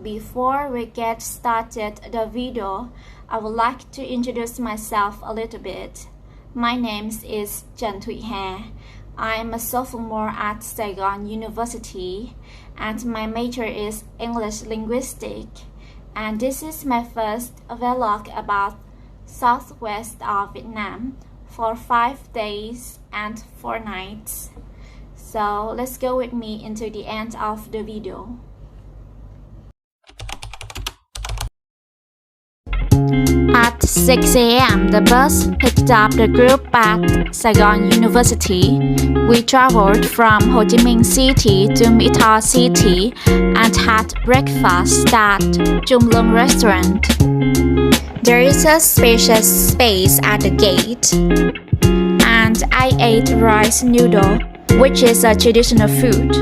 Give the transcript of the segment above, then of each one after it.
Before we get started the video, I would like to introduce myself a little bit. My name is Thuy. I'm a sophomore at Saigon University and my major is English Linguistics. And this is my first vlog about southwest of Vietnam for 5 days and 4 nights. So let's go with me into the end of the video. At 6 a.m., the bus picked up the group at Saigon University. We traveled from Ho Chi Minh City to Mỹ Tho City and had breakfast at Trung Lung Restaurant. There is a spacious space at the gate, and I ate rice noodle, which is a traditional food.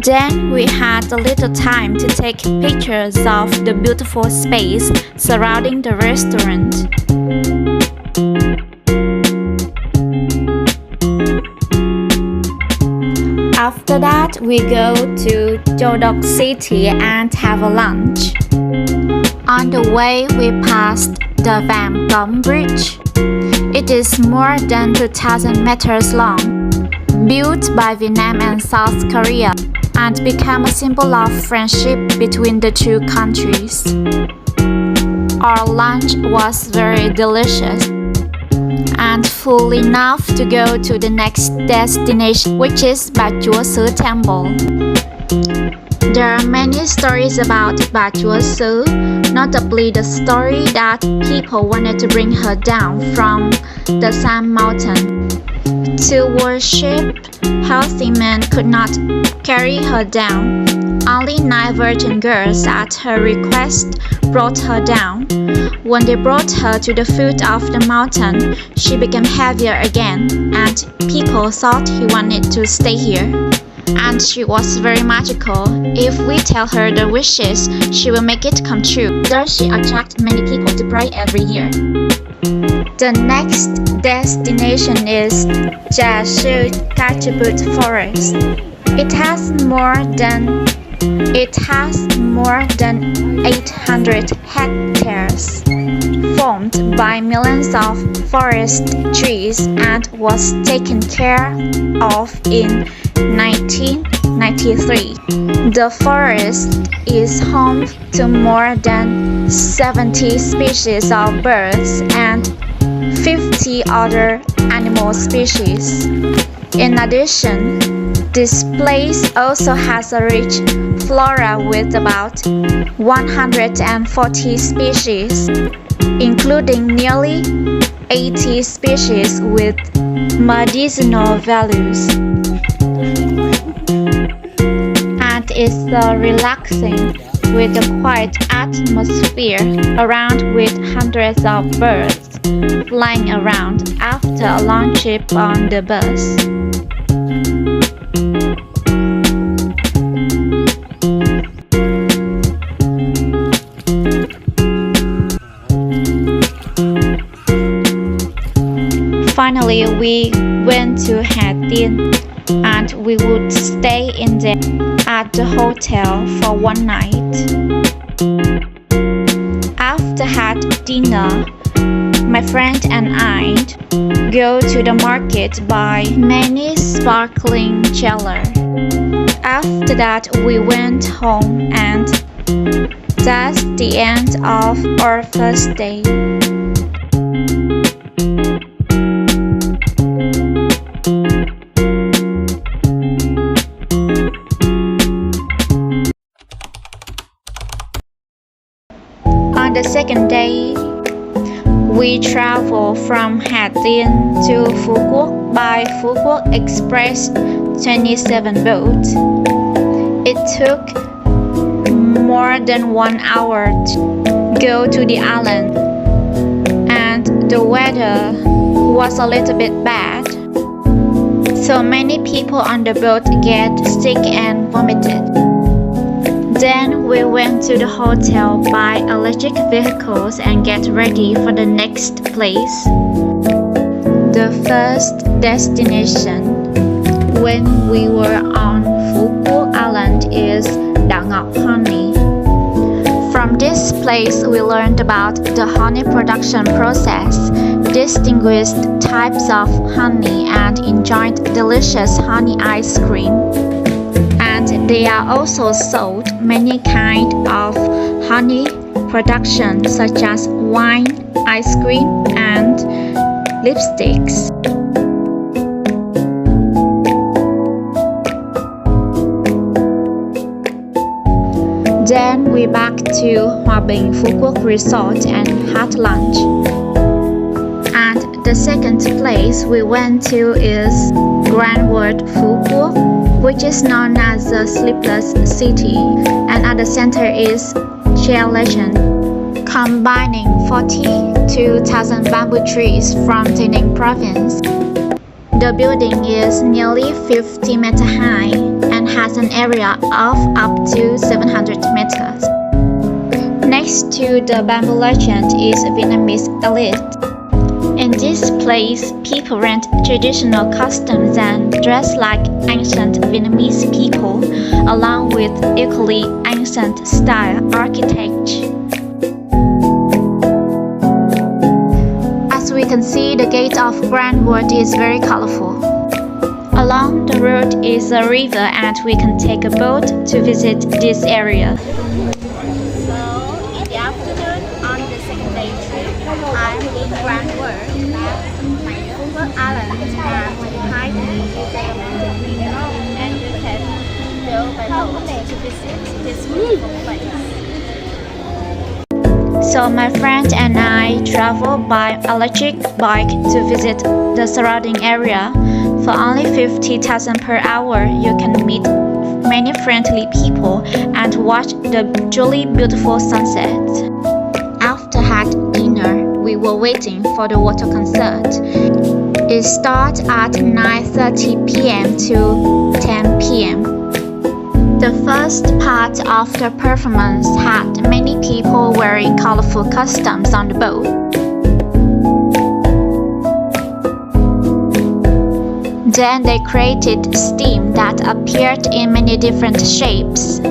Then we had a little time to take pictures of the beautiful space surrounding the restaurant. After that, we go to Châu Đốc City and have a lunch. On the way, we passed the Vam Cống Bridge. It is more than 2,000 meters long, built by Vietnam and South Korea, and became a symbol of friendship between the two countries. Our lunch was very delicious and full enough to go to the next destination, which is Bà Chúa Xứ Temple. There are many stories about Bà Chúa Xứ, notably the story that people wanted to bring her down from the Sam mountain to worship. Healthy men could not carry her down. Only 9 virgin girls at her request brought her down. When they brought her to the foot of the mountain, she became heavier again, and people thought he wanted to stay here. And she was very magical. If we tell her the wishes, she will make it come true. Thus she attracts many people to pray every year. The next destination is Trà Sư Cacheput Forest. It has more than 800 hectares, formed by millions of forest trees, and was taken care of in 1993. The forest is home to more than 70 species of birds and 50 other animal species. In addition, this place also has a rich flora with about 140 species, including nearly 80 species with medicinal values. And it's relaxing with a quiet atmosphere around with hundreds of birds flying around after a long trip on the bus. Finally, we went to Ha Tiên, and we would stay in there at the hotel for 1 night. After had dinner, my friend and I go to the market buy many sparkling jelly. After that, we went home, and that's the end of our first day. On the second day, we traveled from Ha Tiên to Phú Quốc by Phú Quốc Express 27 boat. It took more than 1 hour to go to the island, and the weather was a little bit bad, so many people on the boat get sick and vomited. Then we went to the hotel, buy electric vehicles and get ready for the next place. The first destination when we were on Phú Quốc Island is Đảo Ngọc Honey. From this place, we learned about the honey production process, distinguished types of honey, and enjoyed delicious honey ice cream. And they are also sold many kinds of honey production such as wine, ice cream, and lipsticks. Then we back to Hòa Bình Phú Quốc Resort and had lunch. And the second place we went to is Grand World Phú Quốc, which is known as the Sleepless City, and at the center is Chair Legend, combining 42,000 bamboo trees from Tran province. The building is nearly 50 meters high and has an area of up to 700 meters. Next to the bamboo legend is Vietnamese elite. In this place, people rent traditional costumes and dress like ancient Vietnamese people, along with equally ancient style architecture. As we can see, the gate of Grand World is very colorful. Along the road is a river and we can take a boat to visit this area. So, in the afternoon on the second day trip, I'm in Grand World, Phú Quốc Island, and behind me is a romantic window, and you can go by boat to visit this beautiful place. So my friend and I travel by electric bike to visit the surrounding area. For only 50,000 per hour, you can meet many friendly people and watch the truly beautiful sunset. After had dinner, we were waiting for the water concert. It starts at 9:30 p.m. to 10 p.m. The first part of the performance had many people wearing colorful costumes on the boat. Then they created steam that appeared in many different shapes.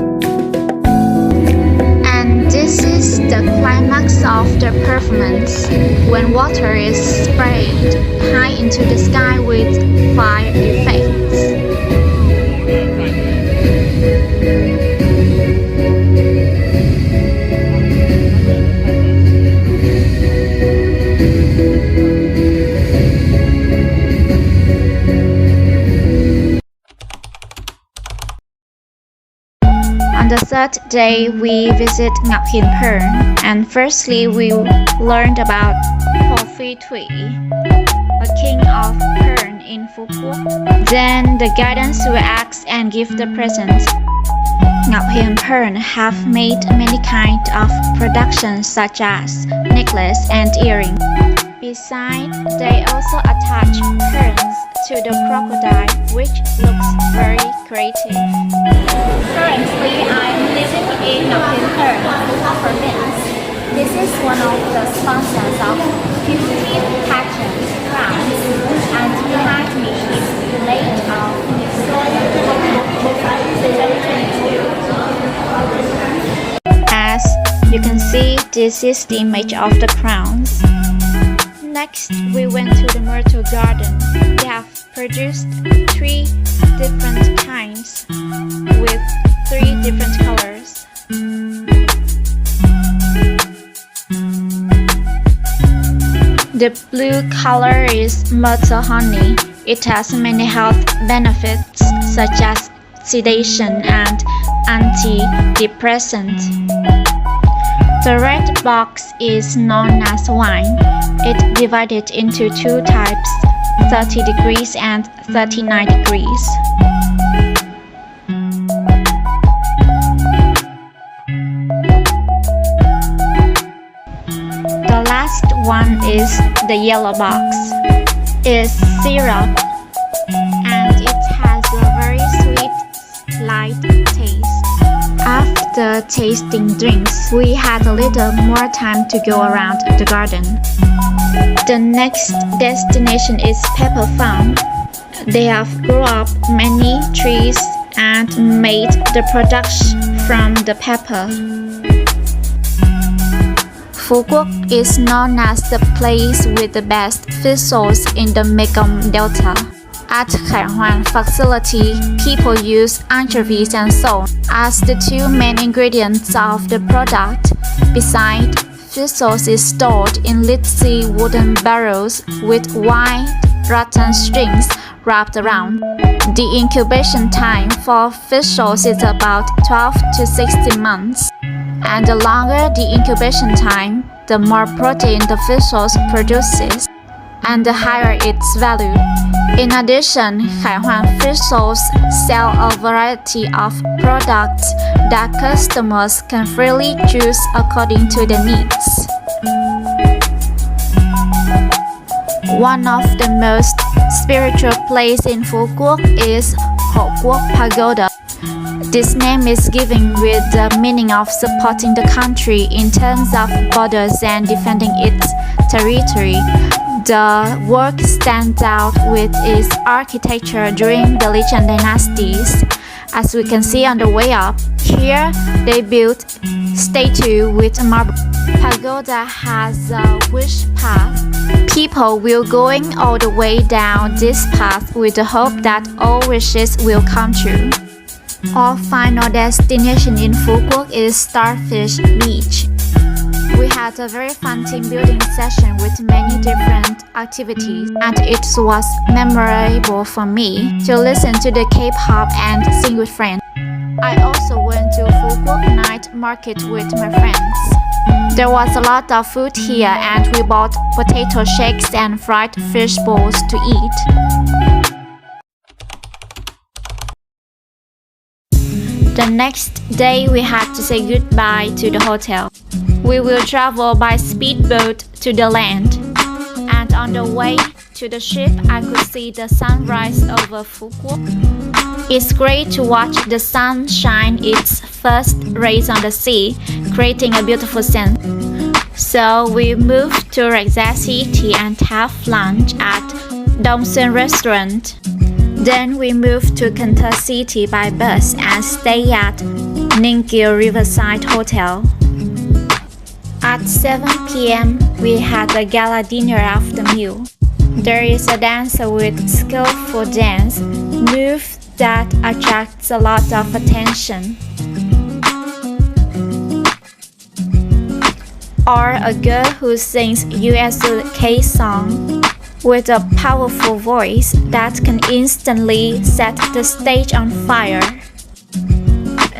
And this is the climax of the performance, when water is sprayed high into the sky with fire effects. On the third day, we visit Ngọc Hiền Pern, and firstly we learned about Thuy, a king of Pern in Phú Quốc. Then the guidance will ask and give the presents. Ngọc Hiền Pern have made many kinds of productions such as necklace and earring. Besides, they also attach pearls to the crocodile, which looks very creative. Currently, I'm living in Ngọc Hiền Pern, Phú Quốc province. This is one of the sponsors of 15 pageant crowns, and behind me is the late of Miss 2022. As you can see, this is the image of the crowns. Next, we went to the Myrtle Garden. They have produced 3 different kinds with 3 different colors. The blue color is myrtle honey. It has many health benefits such as sedation and antidepressant. The red box is known as wine. It divided into 2 types, 30 degrees and 39 degrees. The last one is the yellow box. It's syrup and it has a very sweet, light taste. After tasting drinks, we had a little more time to go around the garden. The next destination is Pepper Farm. They have grown up many trees and made the product from the pepper. Phuquoc is known as the place with the best fish sauce in the Mekong Delta. At Khai Hoan facility, people use anchovies and salt as the two main ingredients of the product. Besides, fish sauce is stored in lidsey wooden barrels with white rattan strings wrapped around. The incubation time for fish sauce is about 12 to 16 months. And the longer the incubation time, the more protein the fish sauce produces, and the higher its value. In addition, Khai Hoan fish sauce sell a variety of products that customers can freely choose according to their needs. One of the most spiritual places in Phuquoc is Ho Quoc Pagoda. This name is given with the meaning of supporting the country in terms of borders and defending its territory. The work stands out with its architecture during the Lichang dynasties. As we can see on the way up, here they built statue with marble. Pagoda has a wish path. People will going all the way down this path with the hope that all wishes will come true. Our final destination in Phuquoc is Starfish Beach. We had a very fun team building session with many different activities, and it was memorable for me to listen to the K-pop and sing with friends. I also went to Phuquoc night market with my friends. There was a lot of food here, and we bought potato shakes and fried fish balls to eat. The next day we had to say goodbye to the hotel. We will travel by speedboat to the land, and on the way to the ship I could see the sunrise over Phuquoc. It's great to watch the sun shine its first rays on the sea, creating a beautiful scene. So we moved to Rexha City and have lunch at Dong Xuan restaurant. Then we moved to Cần Thơ City by bus and stay at Ninh Kiều Riverside Hotel. At 7 p.m., we had a gala dinner after meal. There is a dancer with skillful dance move that attracts a lot of attention. Or a girl who sings UK song with a powerful voice that can instantly set the stage on fire.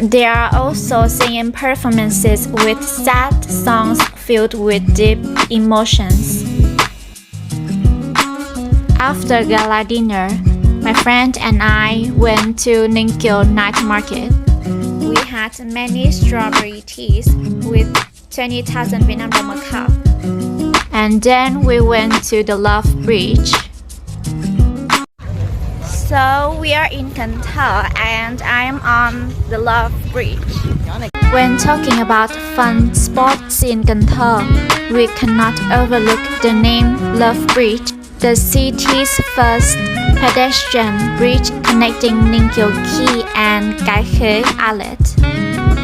There are also singing performances with sad songs filled with deep emotions. After gala dinner, my friend and I went to Ninh Kiều night market. We had many strawberry teas with 20,000 Vietnam dong a cup. And then we went to the Love Bridge. So we are in Cần Thơ and I'm on the Love Bridge. When talking about fun spots in Cần Thơ, we cannot overlook the name Love Bridge, the city's first pedestrian bridge connecting Ninh Kiều Quay and Cái Khế Islet.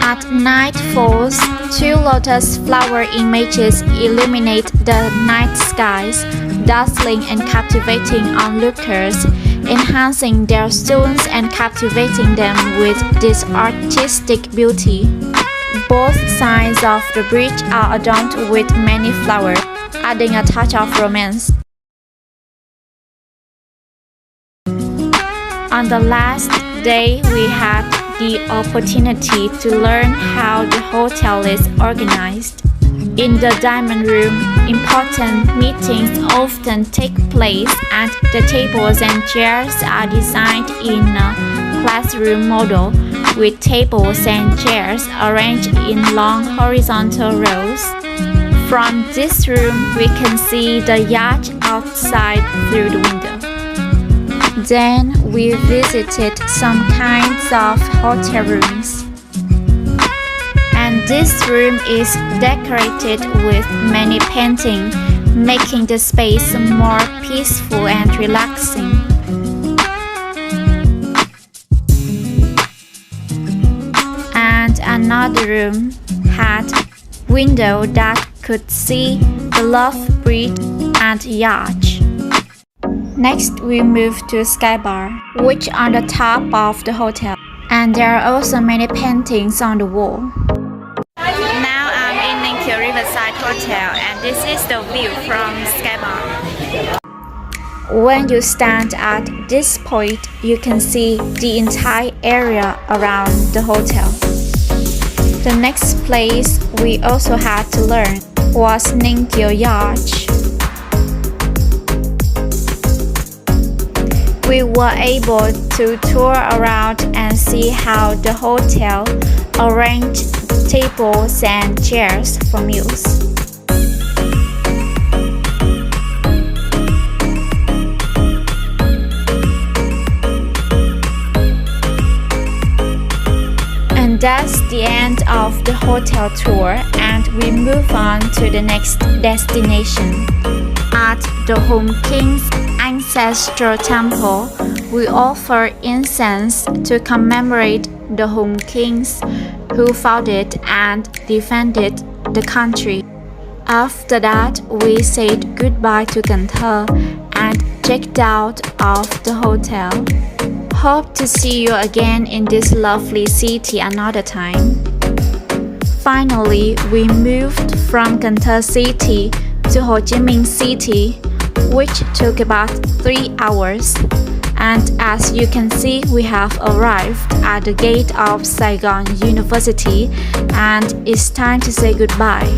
At nightfalls, two lotus flower images illuminate the night skies, dazzling and captivating onlookers, enhancing their stones and captivating them with this artistic beauty. Both sides of the bridge are adorned with many flowers, adding a touch of romance. On the last day, we had the opportunity to learn how the hotel is organized. In the diamond room, important meetings often take place and the tables and chairs are designed in a classroom model with tables and chairs arranged in long horizontal rows. From this room, we can see the yacht outside through the window. Then we visited some kinds of hotel rooms. And this room is decorated with many paintings, making the space more peaceful and relaxing. And another room had window that could see the Love Bridge and yacht. Next, we moved to Sky Bar, which on the top of the hotel, and there are also many paintings on the wall. Now I'm in Ninkyo Riverside Hotel, and this is the view from Sky Bar. When you stand at this point, you can see the entire area around the hotel. The next place we also had to learn was Ninkyo Yacht. We were able to tour around and see how the hotel arranged tables and chairs for meals. And that's the end of the hotel tour, and we move on to the next destination. At the Home King's ancestral temple, we offer incense to commemorate the Home Kings who founded and defended the country. After that, we said goodbye to Cần Thơ and checked out of the hotel. Hope to see you again in this lovely city another time. Finally, we moved from Cần Thơ City to Ho Chi Minh City, which took about 3 hours. And as you can see, we have arrived at the gate of Saigon University, and it's time to say goodbye.